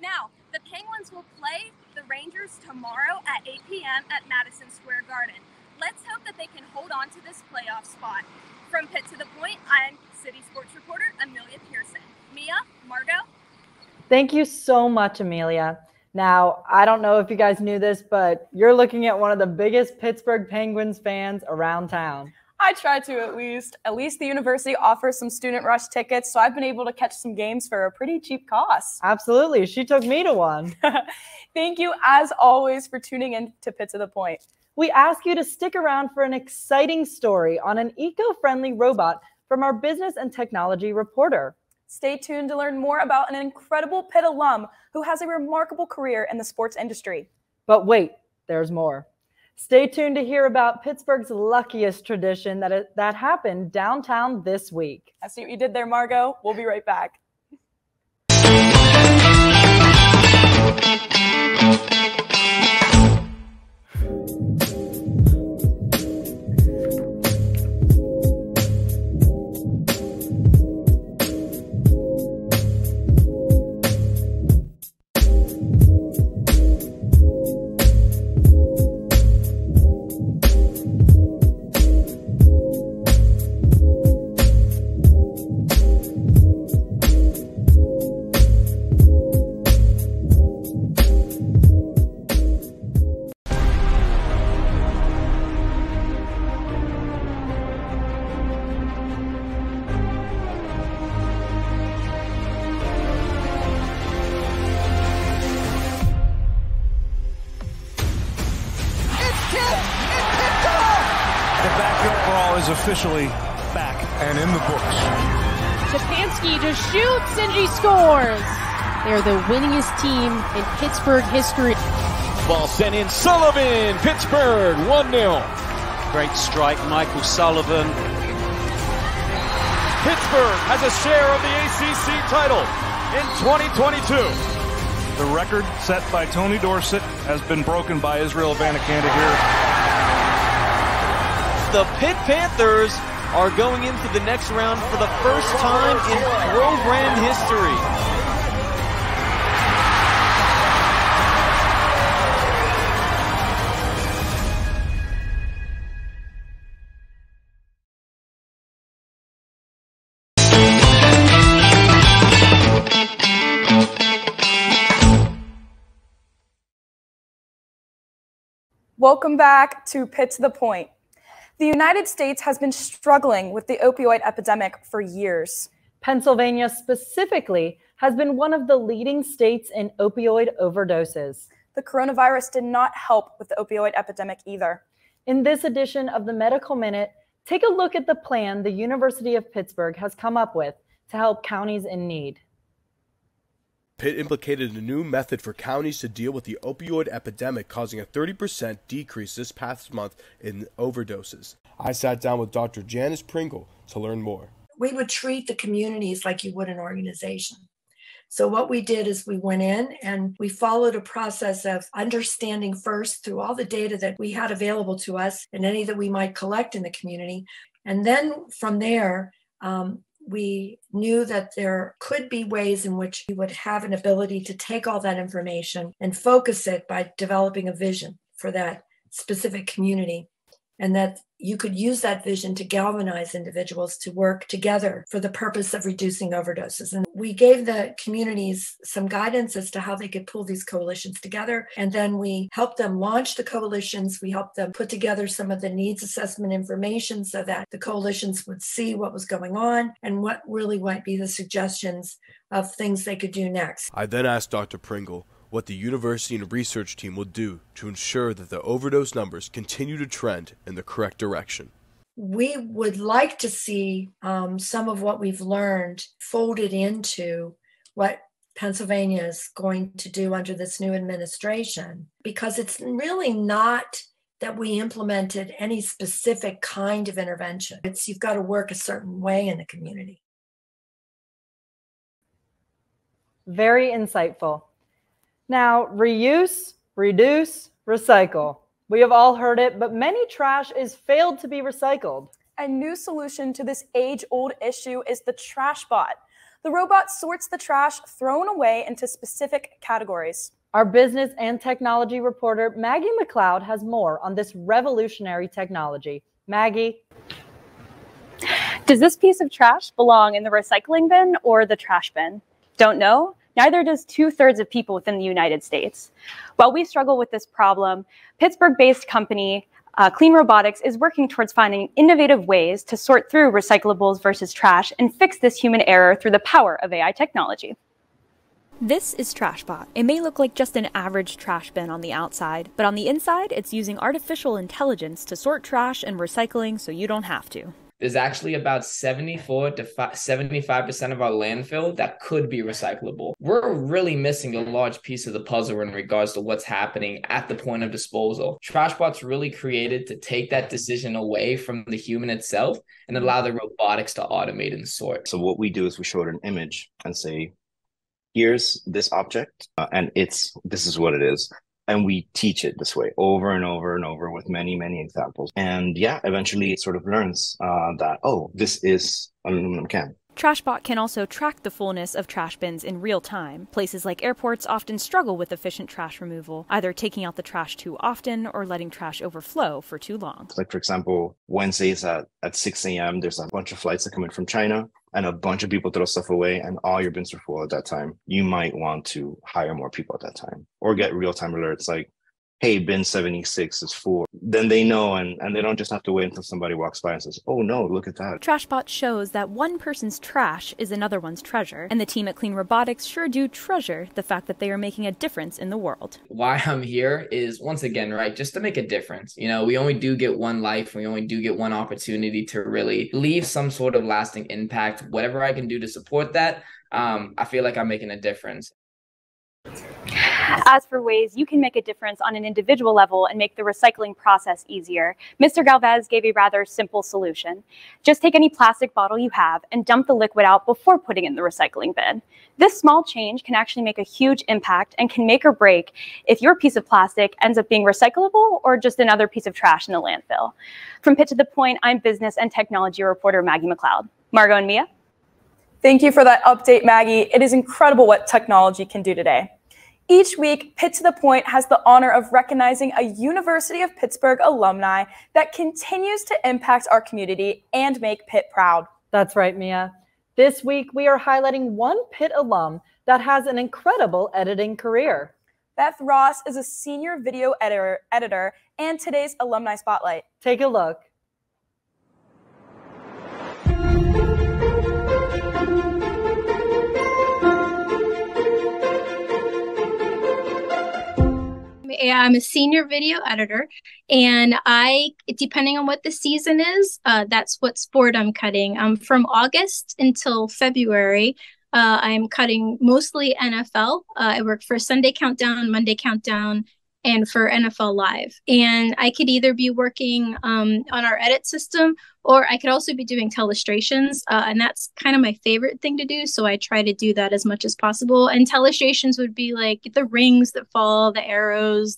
Now, the Penguins will play the Rangers tomorrow at 8 p.m. at Madison Square Garden. Let's hope that they can hold on to this playoff spot. From Pitt to the Point, I'm City Sports reporter Amelia Pearson. Mia, Margot. Thank you so much, Amelia. Now, I don't know if you guys knew this, but you're looking at one of the biggest Pittsburgh Penguins fans around town. I try to at least. At least the university offers some student rush tickets, so I've been able to catch some games for a pretty cheap cost. Absolutely. She took me to one. Thank you, as always, for tuning in to Pitt to the Point. We ask you to stick around for an exciting story on an eco-friendly robot from our business and technology reporter. Stay tuned to learn more about an incredible Pitt alum who has a remarkable career in the sports industry. But wait, there's more. Stay tuned to hear about Pittsburgh's luckiest tradition that happened downtown this week. I see what you did there, Margot. We'll be right back. Officially back and in the books. Stefanski just shoots and she scores. They're the winningest team in Pittsburgh history. Ball sent in. Sullivan, Pittsburgh, 1-0. Great strike, Michael Sullivan. Pittsburgh has a share of the ACC title in 2022. The record set by Tony Dorsett has been broken by Israel Abanikanda here. The Pitt Panthers are going into the next round for the first time in program history. Welcome back to Pitt to the Point. The United States has been struggling with the opioid epidemic for years. Pennsylvania specifically has been one of the leading states in opioid overdoses. The coronavirus did not help with the opioid epidemic either. In this edition of the Medical Minute, take a look at the plan the University of Pittsburgh has come up with to help counties in need. Pitt implicated a new method for counties to deal with the opioid epidemic, causing a 30% decrease this past month in overdoses. I sat down with Dr. Janice Pringle to learn more. We would treat the communities like you would an organization. So what we did is we went in and we followed a process of understanding first through all the data that we had available to us and any that we might collect in the community. And then from there, we knew that there could be ways in which we would have an ability to take all that information and focus it by developing a vision for that specific community. And that you could use that vision to galvanize individuals to work together for the purpose of reducing overdoses. And we gave the communities some guidance as to how they could pull these coalitions together. And then we helped them launch the coalitions. We helped them put together some of the needs assessment information so that the coalitions would see what was going on and what really might be the suggestions of things they could do next. I then asked Dr. Pringle what the university and research team will do to ensure that the overdose numbers continue to trend in the correct direction. We would like to see some of what we've learned folded into what Pennsylvania is going to do under this new administration, because it's really not that we implemented any specific kind of intervention. It's you've got to work a certain way in the community. Very insightful. Now, reuse, reduce, recycle. We have all heard it, but many trash is failed to be recycled. A new solution to this age-old issue is the trash bot. The robot sorts the trash thrown away into specific categories. Our business and technology reporter, Maggie McLeod, has more on this revolutionary technology. Maggie. Does this piece of trash belong in the recycling bin or the trash bin? Don't know? Neither does 2/3 of people within the United States. While we struggle with this problem, Pittsburgh-based company Clean Robotics is working towards finding innovative ways to sort through recyclables versus trash and fix this human error through the power of AI technology. This is TrashBot. It may look like just an average trash bin on the outside, but on the inside, it's using artificial intelligence to sort trash and recycling so you don't have to. There's actually about 74 to 75% of our landfill that could be recyclable. We're really missing a large piece of the puzzle in regards to what's happening at the point of disposal. TrashBot's really created to take that decision away from the human itself and allow the robotics to automate and sort. So what we do is we show it an image and say, here's this object, and this is what it is. And we teach it this way over and over and over with many, many examples. And yeah, eventually it sort of learns that, oh, this is an aluminum can. TrashBot can also track the fullness of trash bins in real time. Places like airports often struggle with efficient trash removal, either taking out the trash too often or letting trash overflow for too long. Like, for example, Wednesdays at 6 a.m., there's a bunch of flights that come in from China, and a bunch of people throw stuff away, and all your bins are full at that time. You might want to hire more people at that time, or get real-time alerts like, hey, bin 76 is full. Then they know, and they don't just have to wait until somebody walks by and says, oh no, look at that. TrashBot shows that one person's trash is another one's treasure, and the team at Clean Robotics sure do treasure the fact that they are making a difference in the world. Why I'm here is, once again, right, just to make a difference. You know, we only do get one life, we only do get one opportunity to really leave some sort of lasting impact. Whatever I can do to support that, I feel like I'm making a difference. As for ways you can make a difference on an individual level and make the recycling process easier, Mr. Galvez gave a rather simple solution. Just take any plastic bottle you have and dump the liquid out before putting it in the recycling bin. This small change can actually make a huge impact and can make or break if your piece of plastic ends up being recyclable or just another piece of trash in the landfill. From Pitt to the Point, I'm business and technology reporter Maggie McLeod. Margot and Mia? Thank you for that update, Maggie. It is incredible what technology can do today. Each week, Pitt to the Point has the honor of recognizing a University of Pittsburgh alumni that continues to impact our community and make Pitt proud. That's right, Mia. This week, we are highlighting one Pitt alum that has an incredible editing career. Beth Ross is a senior video editor and today's Alumni Spotlight. Take a look. I'm a senior video editor, and depending on what the season is, that's what sport I'm cutting. From August until February, I'm cutting mostly NFL. I work for Sunday Countdown, Monday Countdown, and for NFL Live. And I could either be working on our edit system, or I could also be doing telestrations. And that's kind of my favorite thing to do. So I try to do that as much as possible. And telestrations would be like the rings that fall, the arrows,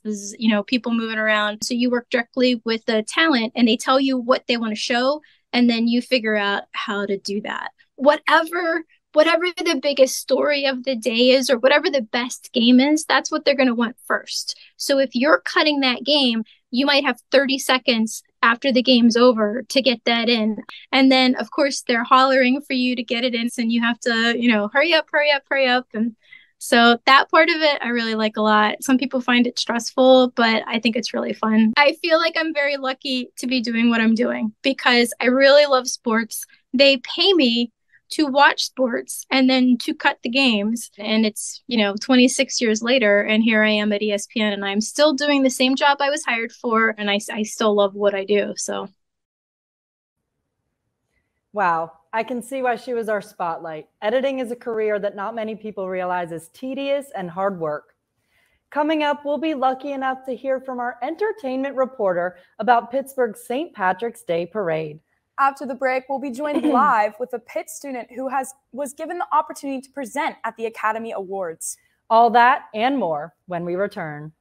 people moving around. So you work directly with the talent and they tell you what they want to show. And then you figure out how to do that. Whatever the biggest story of the day is, or whatever the best game is, that's what they're going to want first. So if you're cutting that game, you might have 30 seconds after the game's over to get that in. And then, of course, they're hollering for you to get it in. And you have to, hurry up. And so that part of it, I really like a lot. Some people find it stressful, but I think it's really fun. I feel like I'm very lucky to be doing what I'm doing because I really love sports. They pay me to watch sports and then to cut the games. And it's, 26 years later, and here I am at ESPN, and I'm still doing the same job I was hired for, and I still love what I do. So. Wow, I can see why she was our spotlight. Editing is a career that not many people realize is tedious and hard work. Coming up, we'll be lucky enough to hear from our entertainment reporter about Pittsburgh's St. Patrick's Day Parade. After the break, we'll be joined live with a Pitt student who was given the opportunity to present at the Academy Awards. All that and more when we return.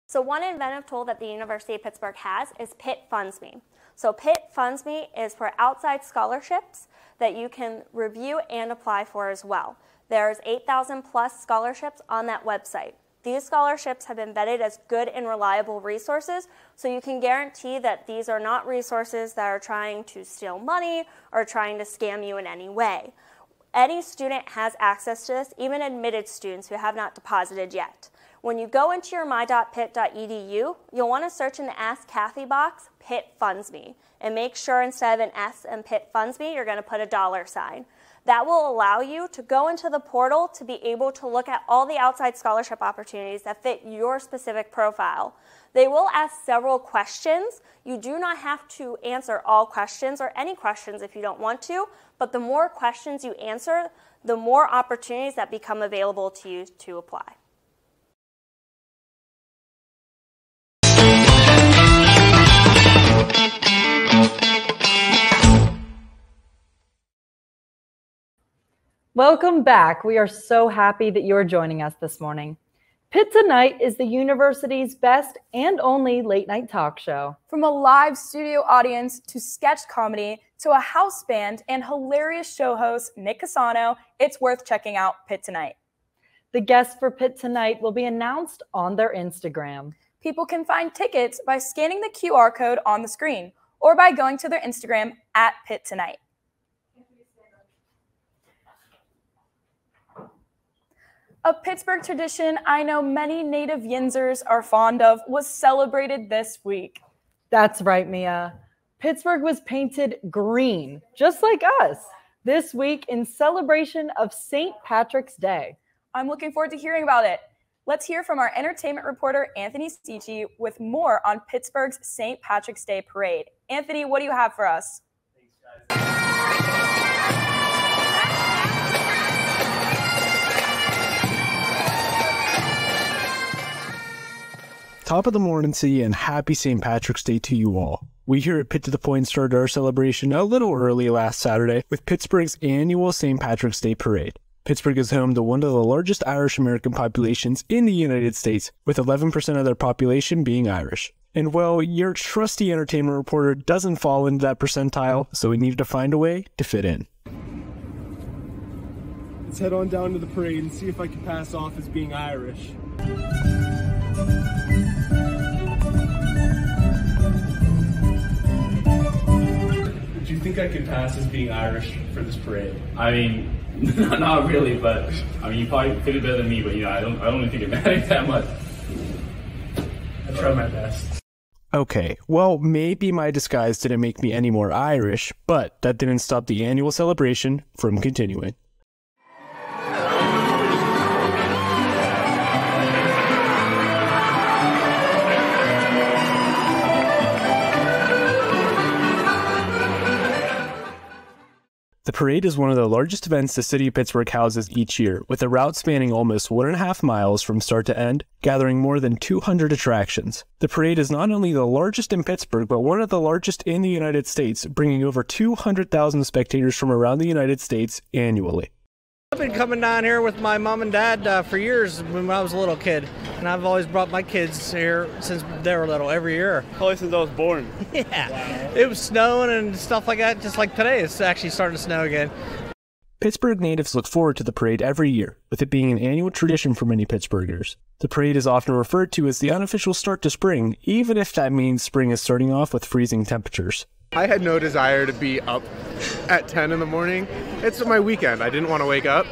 So one inventive tool that the University of Pittsburgh has is Pitt Funds Me. So Pitt Funds Me is for outside scholarships that you can review and apply for as well. There's 8,000 plus scholarships on that website. These scholarships have been vetted as good and reliable resources, so you can guarantee that these are not resources that are trying to steal money or trying to scam you in any way. Any student has access to this, even admitted students who have not deposited yet. When you go into your my.pitt.edu, you'll want to search in the Ask Kathy box, Pitt Funds Me, and make sure instead of an S in Pitt Funds Me, you're going to put a $sign. That will allow you to go into the portal to be able to look at all the outside scholarship opportunities that fit your specific profile. They will ask several questions. You do not have to answer all questions or any questions if you don't want to, but the more questions you answer, the more opportunities that become available to you to apply. Welcome back. We are so happy that you're joining us this morning. Pitt Tonight is the university's best and only late night talk show. From a live studio audience to sketch comedy to a house band and hilarious show host Nick Casano, it's worth checking out Pitt Tonight. The guests for Pitt Tonight will be announced on their Instagram. People can find tickets by scanning the QR code on the screen or by going to their Instagram at Pitt Tonight. A Pittsburgh tradition I know many native Yinzers are fond of was celebrated this week. That's right, Mia. Pittsburgh was painted green, just like us, this week in celebration of St. Patrick's Day. I'm looking forward to hearing about it. Let's hear from our entertainment reporter, Anthony Stici, with more on Pittsburgh's St. Patrick's Day Parade. Anthony, what do you have for us? Top of the morning to you and happy St. Patrick's Day to you all. We here at Pitt to the Point started our celebration a little early last Saturday with Pittsburgh's annual St. Patrick's Day Parade. Pittsburgh is home to one of the largest Irish American populations in the United States, with 11% of their population being Irish. And well, your trusty entertainment reporter doesn't fall into that percentile, so we needed to find a way to fit in. Let's head on down to the parade and see if I can pass off as being Irish. Do you think I could pass as being Irish for this parade? I mean, not really, but I mean, you probably fit it better than me, but you know, I don't really think it matters that much. I try my best. Okay, well, maybe my disguise didn't make me any more Irish, but that didn't stop the annual celebration from continuing. The parade is one of the largest events the City of Pittsburgh houses each year, with a route spanning almost 1.5 miles from start to end, gathering more than 200 attractions. The parade is not only the largest in Pittsburgh, but one of the largest in the United States, bringing over 200,000 spectators from around the United States annually. I've been coming down here with my mom and dad for years when I was a little kid, and I've always brought my kids here since they were little, every year. Probably since I was born. Yeah, it was snowing and stuff like that, just like today. It's actually starting to snow again. Pittsburgh natives look forward to the parade every year, with it being an annual tradition for many Pittsburghers. The parade is often referred to as the unofficial start to spring, even if that means spring is starting off with freezing temperatures. I had no desire to be up at 10 in the morning. It's my weekend. I didn't want to wake up.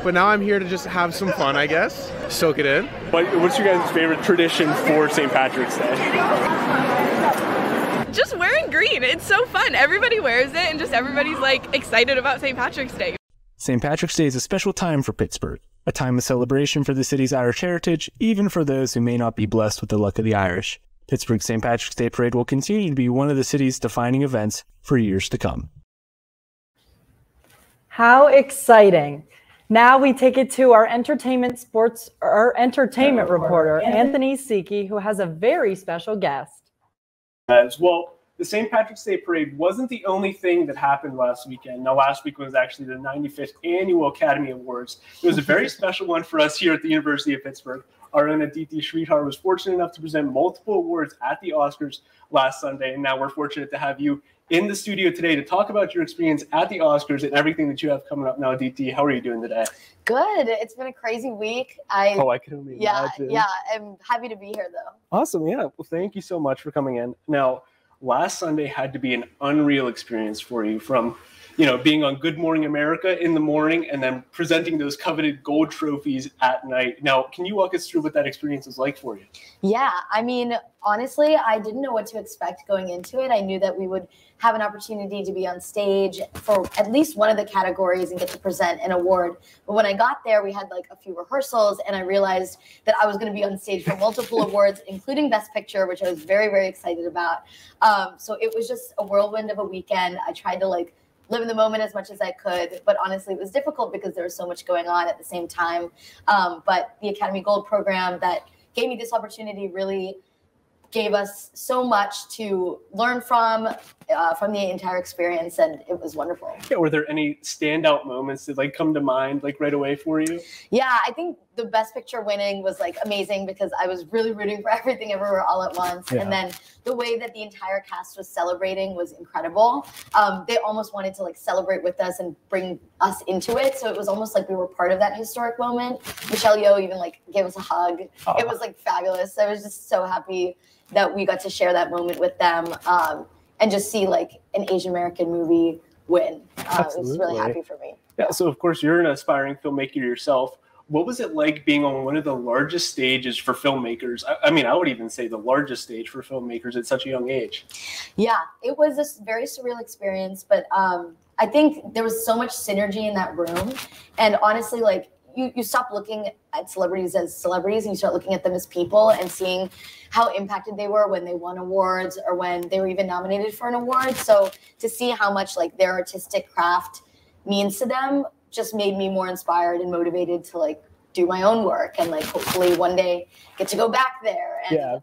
But now I'm here to just have some fun, I guess. Soak it in. What's your guys' favorite tradition for St. Patrick's Day? Just wearing green. It's so fun. Everybody wears it and just everybody's like excited about St. Patrick's Day. St. Patrick's Day is a special time for Pittsburgh, a time of celebration for the city's Irish heritage, even for those who may not be blessed with the luck of the Irish. Pittsburgh's St. Patrick's Day Parade will continue to be one of the city's defining events for years to come. How exciting. Now we take it to our entertainment reporter, Anthony Siki, who has a very special guest. As well, the St. Patrick's Day Parade wasn't the only thing that happened last weekend. Now, last week was actually the 95th Annual Academy Awards. It was a very special one for us here at the University of Pittsburgh. Our own Aditi Sridhar was fortunate enough to present multiple awards at the Oscars last Sunday, and now we're fortunate to have you in the studio today to talk about your experience at the Oscars and everything that you have coming up now. Aditi, how are you doing today? Good. It's been a crazy week. I can only imagine. Yeah, I'm happy to be here, though. Awesome. Yeah. Well, thank you so much for coming in. Now, last Sunday had to be an unreal experience for you, from being on Good Morning America in the morning and then presenting those coveted gold trophies at night. Now, can you walk us through what that experience was like for you? Yeah, I mean, honestly, I didn't know what to expect going into it. I knew that we would have an opportunity to be on stage for at least one of the categories and get to present an award. But when I got there, we had like a few rehearsals, and I realized that I was going to be on stage for multiple awards, including Best Picture, which I was very, very excited about. So it was just a whirlwind of a weekend. I tried to live in the moment as much as I could, but honestly, it was difficult because there was so much going on at the same time. But the Academy Gold program that gave me this opportunity really gave us so much to learn from the entire experience, and it was wonderful. Yeah, were there any standout moments that come to mind right away for you? Yeah, I think the Best Picture winning was amazing because I was really rooting for Everything Everywhere All at Once. Yeah. And then the way that the entire cast was celebrating was incredible. They almost wanted to celebrate with us and bring us into it. So it was almost like we were part of that historic moment. Michelle Yeoh even gave us a hug. Oh. It was fabulous. I was just so happy that we got to share that moment with them and just see an Asian American movie win. It was really happy for me. Yeah. So of course you're an aspiring filmmaker yourself. What was it like being on one of the largest stages for filmmakers? I mean, I would even say the largest stage for filmmakers at such a young age. Yeah, it was this very surreal experience, but I think there was so much synergy in that room. And honestly, you stop looking at celebrities as celebrities and you start looking at them as people and seeing how impacted they were when they won awards or when they were even nominated for an award. So to see how much their artistic craft means to them just made me more inspired and motivated to do my own work and hopefully one day get to go back there. And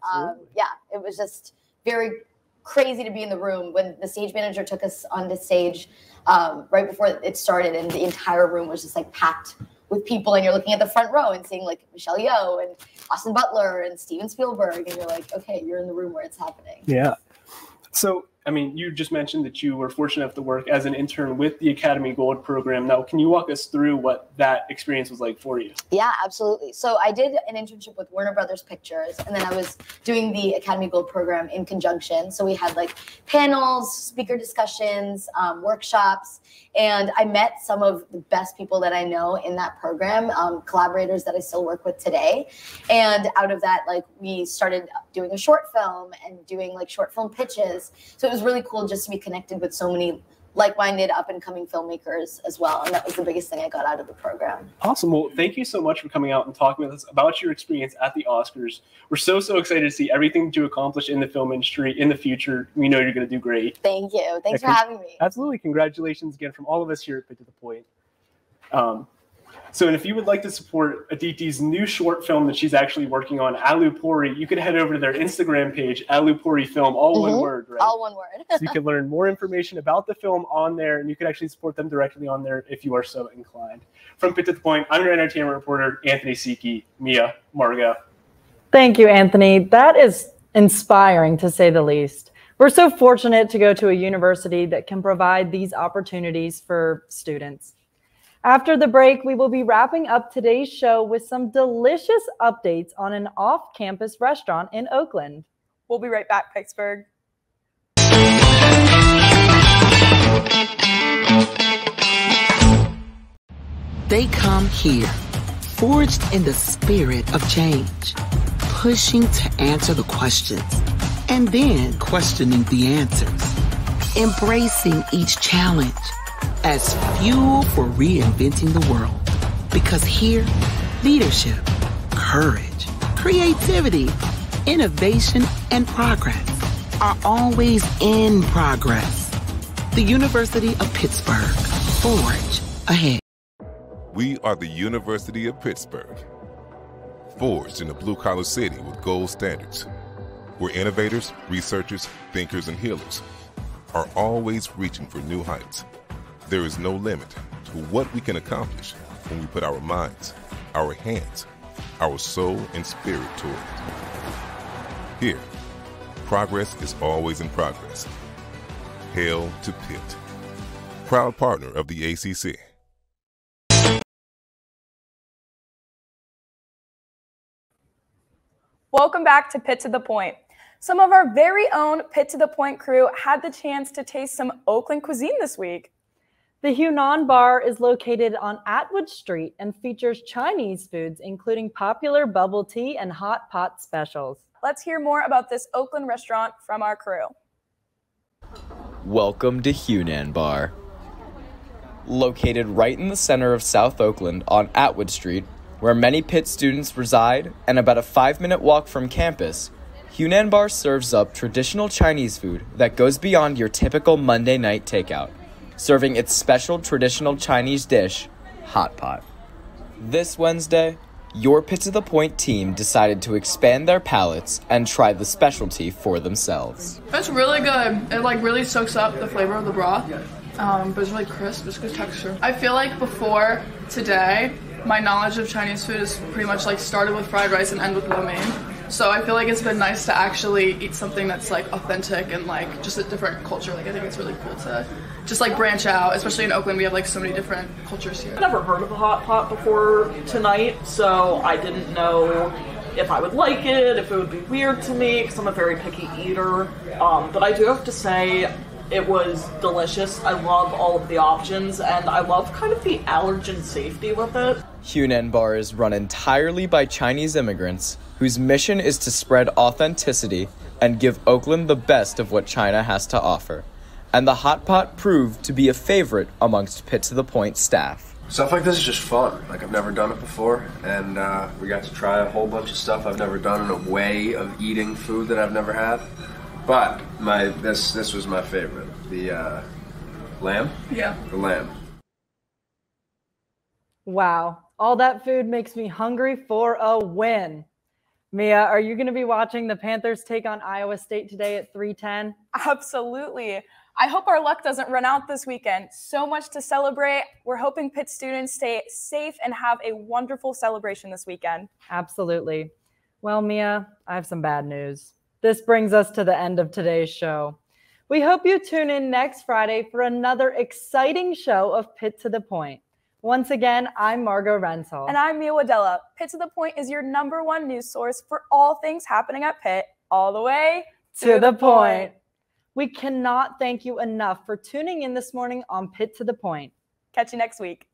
it was just very crazy to be in the room when the stage manager took us onto stage right before it started, and the entire room was just packed with people, and you're looking at the front row and seeing Michelle Yeoh and Austin Butler and Steven Spielberg, and you're okay, you're in the room where it's happening. Yeah. So, I mean, you just mentioned that you were fortunate enough to work as an intern with the Academy Gold program. Now, can you walk us through what that experience was like for you? Yeah, absolutely. So I did an internship with Warner Brothers Pictures, and then I was doing the Academy Gold program in conjunction. So we had panels, speaker discussions, workshops, and I met some of the best people that I know in that program, collaborators that I still work with today. And out of that, we started doing a short film and doing short film pitches. So it was really cool just to be connected with so many like-minded up-and-coming filmmakers as well. And that was the biggest thing I got out of the program. Awesome. Well, thank you so much for coming out and talking with us about your experience at the Oscars. We're so excited to see everything that you accomplish in the film industry in the future. We know you're going to do great. Thank you. Thanks for having me. Absolutely. Congratulations again from all of us here at Pitt to the Point. And if you would like to support Aditi's new short film that she's actually working on, Alu Puri, you could head over to their Instagram page, Alu Puri Film, all one word, right? All one word. So you can learn more information about the film on there, and you can actually support them directly on there if you are so inclined. From Pitt to the Point, I'm your entertainment reporter, Anthony Siki. Mia, Margo. Thank you, Anthony. That is inspiring, to say the least. We're so fortunate to go to a university that can provide these opportunities for students. After the break, we will be wrapping up today's show with some delicious updates on an off-campus restaurant in Oakland. We'll be right back, Pittsburgh. They come here, forged in the spirit of change, pushing to answer the questions, and then questioning the answers, embracing each challenge as fuel for reinventing the world. Because here, leadership, courage, creativity, innovation, and progress are always in progress. The University of Pittsburgh. Forge ahead. We are the University of Pittsburgh, forged in a blue-collar city with gold standards, where innovators, researchers, thinkers, and healers are always reaching for new heights. There is no limit to what we can accomplish when we put our minds, our hands, our soul, and spirit toward it. Here, progress is always in progress. Hail to Pitt, proud partner of the ACC. Welcome back to Pitt to the Point. Some of our very own Pitt to the Point crew had the chance to taste some Oakland cuisine this week. The Hunan Bar is located on Atwood Street and features Chinese foods, including popular bubble tea and hot pot specials. Let's hear more about this Oakland restaurant from our crew. Welcome to Hunan Bar. Located right in the center of South Oakland on Atwood Street, where many Pitt students reside and about a 5-minute walk from campus, Hunan Bar serves up traditional Chinese food that goes beyond your typical Monday night takeout, serving its special traditional Chinese dish, hot pot. This Wednesday, your Pitt to the Point team decided to expand their palates and try the specialty for themselves. It's really good. It really soaks up the flavor of the broth, but it's really crisp. It's good texture. I feel like before today, my knowledge of Chinese food is pretty much started with fried rice and end with lo mein. So I feel like it's been nice to actually eat something that's authentic and just a different culture. I think it's really cool to just branch out, especially in Oakland. We have so many different cultures here. I've never heard of a hot pot before tonight, so I didn't know if I would like it, if it would be weird to me, because I'm a very picky eater. But I do have to say, it was delicious. I love all of the options, and I love kind of the allergen safety with it. Hunan Bar is run entirely by Chinese immigrants whose mission is to spread authenticity and give Oakland the best of what China has to offer. And the hot pot proved to be a favorite amongst Pitt to the Point staff. Stuff like this is just fun. I've never done it before, and we got to try a whole bunch of stuff I've never done in a way of eating food that I've never had. But this was my favorite. The lamb? Yeah. The lamb. Wow. All that food makes me hungry for a win. Mia, are you going to be watching the Panthers take on Iowa State today at 3:10? Absolutely. I hope our luck doesn't run out this weekend. So much to celebrate. We're hoping Pitt students stay safe and have a wonderful celebration this weekend. Absolutely. Well, Mia, I have some bad news. This brings us to the end of today's show. We hope you tune in next Friday for another exciting show of Pitt to the Point. Once again, I'm Margo Rental. And I'm Mia Wadella. Pitt to the Point is your #1 news source for all things happening at Pitt, all the way to the point. We cannot thank you enough for tuning in this morning on Pitt to the Point. Catch you next week.